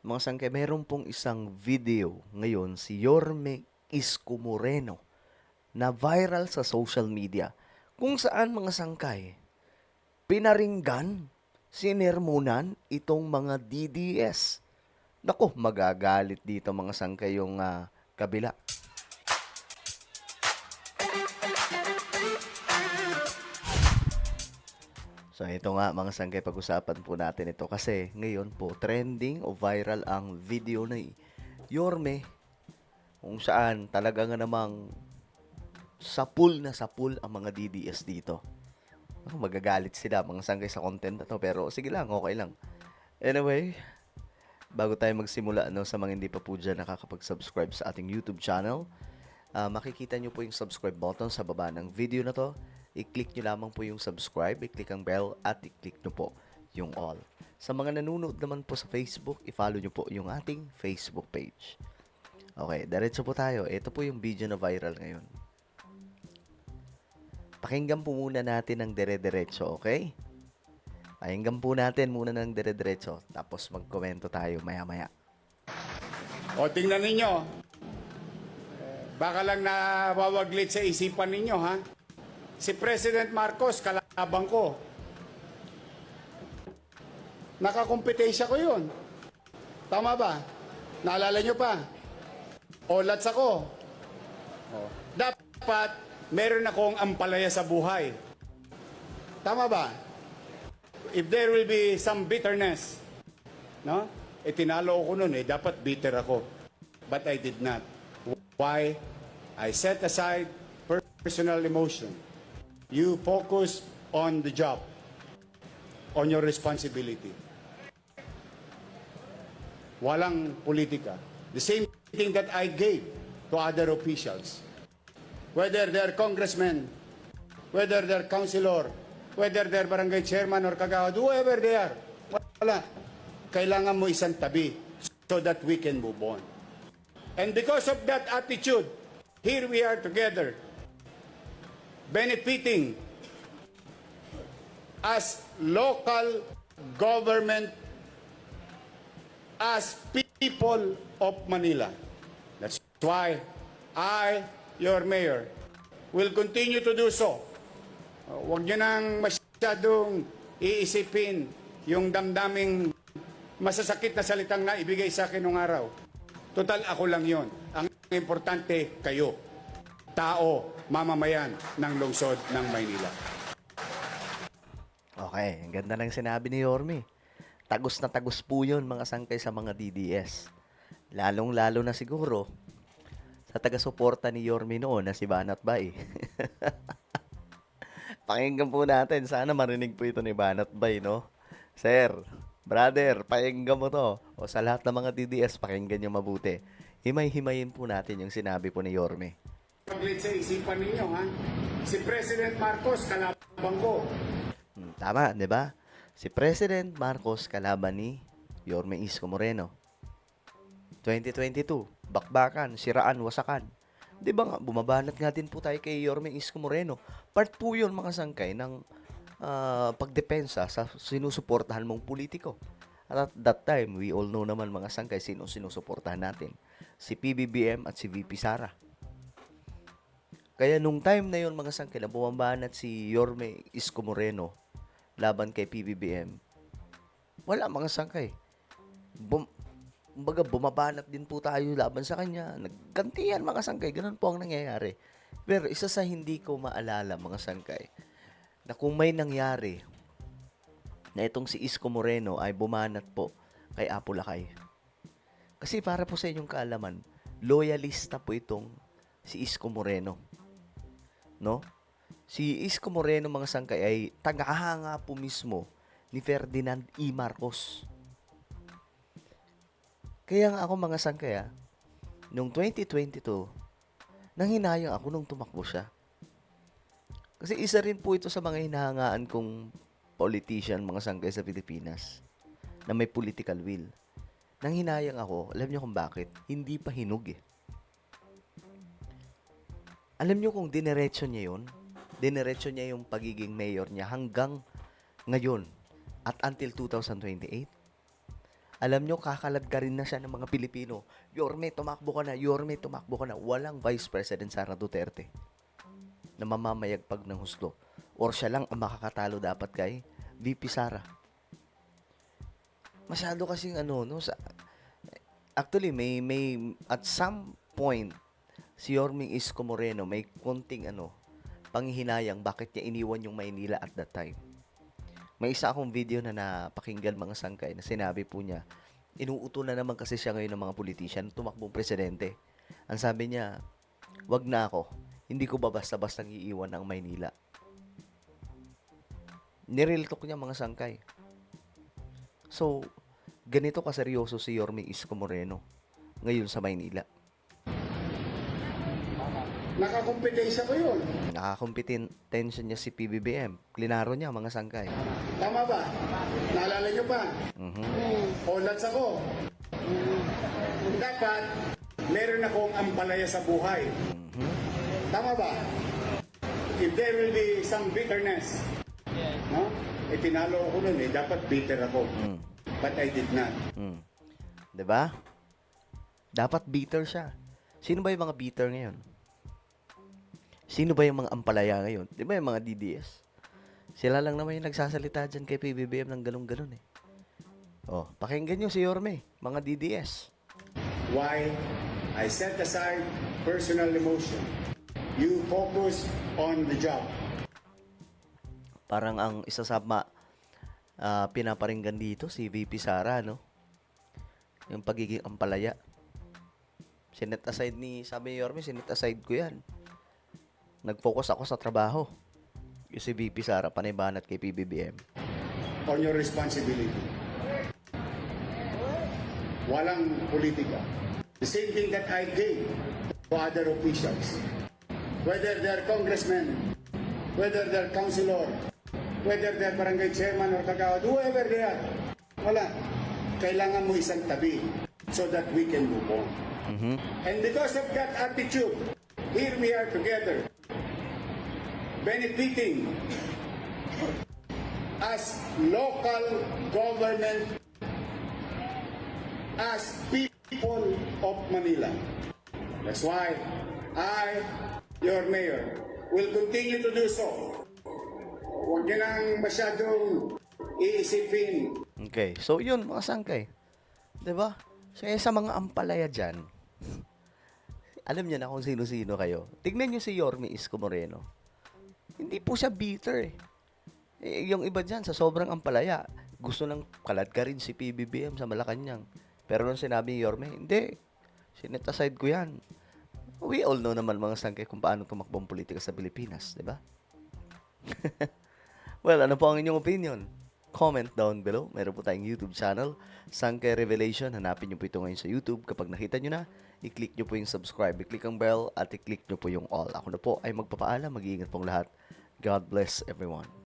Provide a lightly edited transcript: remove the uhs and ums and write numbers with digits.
Mga sangkay, mayroon pong isang video ngayon si Yorme Isko Moreno na viral sa social media kung saan mga sangkay pinaringgan, sinermonan itong mga DDS. Nako, magagalit dito mga sangkay yung kabila. So ito nga mga sangkay, pag-usapan po natin ito kasi ngayon po trending o viral ang video na Yorme kung saan talaga nga namang sapul na sapul ang mga DDS dito. Magagalit sila mga sangkay sa content na to, pero sige lang, okay lang. Anyway, bago tayo magsimula sa mga hindi pa po dyan nakakapag-subscribe sa ating YouTube channel, makikita nyo po yung subscribe button sa baba ng video na to. I-click nyo lamang po yung subscribe, i-click ang bell, at i-click nyo po yung all. Sa mga nanonood naman po sa Facebook, i-follow nyo po yung ating Facebook page. Okay, diretso po tayo. Ito po yung video na viral ngayon. Pakinggan po muna natin ng dire-diretso, okay? Pakinggan po natin muna ng dire-diretso, tapos magkomento tayo maya-maya. O tingnan ninyo, baka lang nawawaglit sa isipan ninyo, ha? Si President Marcos, kalabang ko. Nakakompetensya ko yun. Tama ba? Naalala nyo pa? Olats ako. Dapat meron akong ampalaya sa buhay. Tama ba? If there will be some bitterness, no? Tinalo ko nun dapat bitter ako. But I did not. Why? I set aside personal emotion. You focus on the job, on your responsibility. Walang politika. The same thing that I gave to other officials. Whether they're congressmen, whether they're councilor, whether they're barangay chairman or kagawad, whoever they are, wala. Kailangan mo isang tabi so that we can move on. And because of that attitude, here we are together, benefiting as local government, as people of Manila. That's why I, your mayor, will continue to do so. Huwag nyo nang masyadong iisipin yung damdaming masasakit na salitang na ibigay sa akin nung araw. Total, ako lang yon. Ang importante, kayo. Tao, mamamayan ng lungsod ng Maynila. Okay, ang ganda ng sinabi ni Yorme. Tagos na tagos po yun mga sangkay sa mga DDS. Lalong-lalo na siguro sa taga-suporta ni Yorme noon na si Banat Bay. Pakinggan po natin. Sana marinig po ito ni Banat Bay, no? Sir, brother, pakinggan mo to. O sa lahat ng mga DDS, pakinggan nyo mabuti. Himay-himayin po natin yung sinabi po ni Yorme. Paglit sa isipan ninyo, ha? Si President Marcos, kalabang ko. Tama, di ba? Si President Marcos kalaban ni Yorme Isko Moreno. 2022, bakbakan, siraan, wasakan. Di ba nga, bumabanat nga din po tayo kay Yorme Isko Moreno. Part po yun mga sangkay ng pagdepensa sa sinusuportahan mong politiko. At that time, we all know naman mga sangkay sino sinusuportahan natin. Si PBBM at si VP Sara. Kaya nung time na yon mga sangkay na bumabanat si Yorme Isko Moreno laban kay PBBM, wala mga sangkay. Kumbaga bumabanat din po tayo laban sa kanya. Naggantihan mga sangkay. Ganun po ang nangyayari. Pero isa sa hindi ko maalala mga sangkay, na kung may nangyari na itong si Isko Moreno ay bumanat po kay Apo Lakay. Kasi para po sa inyong kaalaman, loyalista po itong si Isko Moreno. No? Si Isko Moreno mga sangkay ay tagahanga po mismo ni Ferdinand E. Marcos. Kaya nga ako mga sangkay noong 2022, nanghinayang ako nung tumakbo siya. Kasi isa rin po ito sa mga hinahangaan kong politician mga sangkay sa Pilipinas na may political will. Nanghinayang ako, alam niyo kung bakit? Hindi pa hinog eh. Alam niyo kung dinerecho niya yun? Dinerecho niya yung pagiging mayor niya hanggang ngayon at until 2028. Alam nyo, kakaladka rin na siya ng mga Pilipino. Yorme, tumakbo ka na. Yorme, tumakbo ka na. Walang Vice President Sara Duterte na mamamayagpag ng husto. Or siya lang ang makakatalo dapat kay VP Sara. Masyado kasing ano, no? Actually, may at some point, si Yorming Isko Moreno may konting panghihinayang bakit niya iniwan yung Maynila at that time. May isa akong video na napakinggan mga sangkay na sinabi po niya, inuuto na naman kasi siya ngayon ng mga politician, tumakbong presidente. Ang sabi niya, wag na ako, hindi ko ba basta-bastang iiwan ang Maynila. Nireal talk niya mga sangkay. So, ganito kaseryoso si Yorme Isko Moreno ngayon sa Maynila. Nakakompetensya ko yun. Nakakompetensya niya si PBBM. Klinaro niya mga sangkay. Tama ba? Naalala nyo pa? Olats ako. Dapat, meron akong ampalaya sa buhay. Tama ba? If there will be some bitterness, no? Tinalo ako nun dapat bitter ako. But I did not. Diba? Dapat bitter siya. Sino ba yung mga bitter ngayon? Sino ba yung mga ampalaya ngayon? Di ba yung mga DDS? Sila lang naman yung nagsasalita dyan kay PBBM ng ganun-ganun eh. Oh, pakinggan nyo si Yorme, mga DDS. Why? I set aside personal emotion. You focus on the job. Parang ang isa sa pinaparinggan dito si VP Sara, no? Yung pagiging ampalaya. Sinet aside sabi ni Yorme, sinet aside ko yan. Nag-focus ako sa trabaho. Yung si VP Sara, panibanat kay PBBM. On your responsibility. Walang politika. The same thing that I gave to other officials. Whether they're congressmen, whether they're councilor, whether they're barangay chairman or kagawad, whoever they are. Wala. Kailangan mo isang tabi so that we can move on. And because of that attitude, here we are together, benefiting as local government, as people of Manila. That's why I, your mayor, will continue to do so. Huwag niyo nang masyadong iisipin. Okay, so yun mga sangkay. Diba? So sa mga ampalaya dyan, alam niyo na kung sino-sino kayo. Tignan niyo si Yorme Isko Moreno. Hindi po siya bitter eh. Yung iba dyan, sa sobrang ampalaya, gusto nang kaladka rin si PBBM sa Malacanang. Pero nung sinabi ni Yorme, hindi. Sinet aside ko yan. We all know naman mga sangkay kung paano tumakbo ang politika sa Pilipinas, di ba? Well, ano po ang inyong opinion? Comment down below. Meron po tayong YouTube channel, Sangkay Revelation. Hanapin nyo po ito ngayon sa YouTube. Kapag nakita nyo na, i-click nyo po yung subscribe, i-click ang bell, at i-click nyo po yung all. Ako na po ay magpapaalam. Mag-iingat pong lahat. God bless everyone.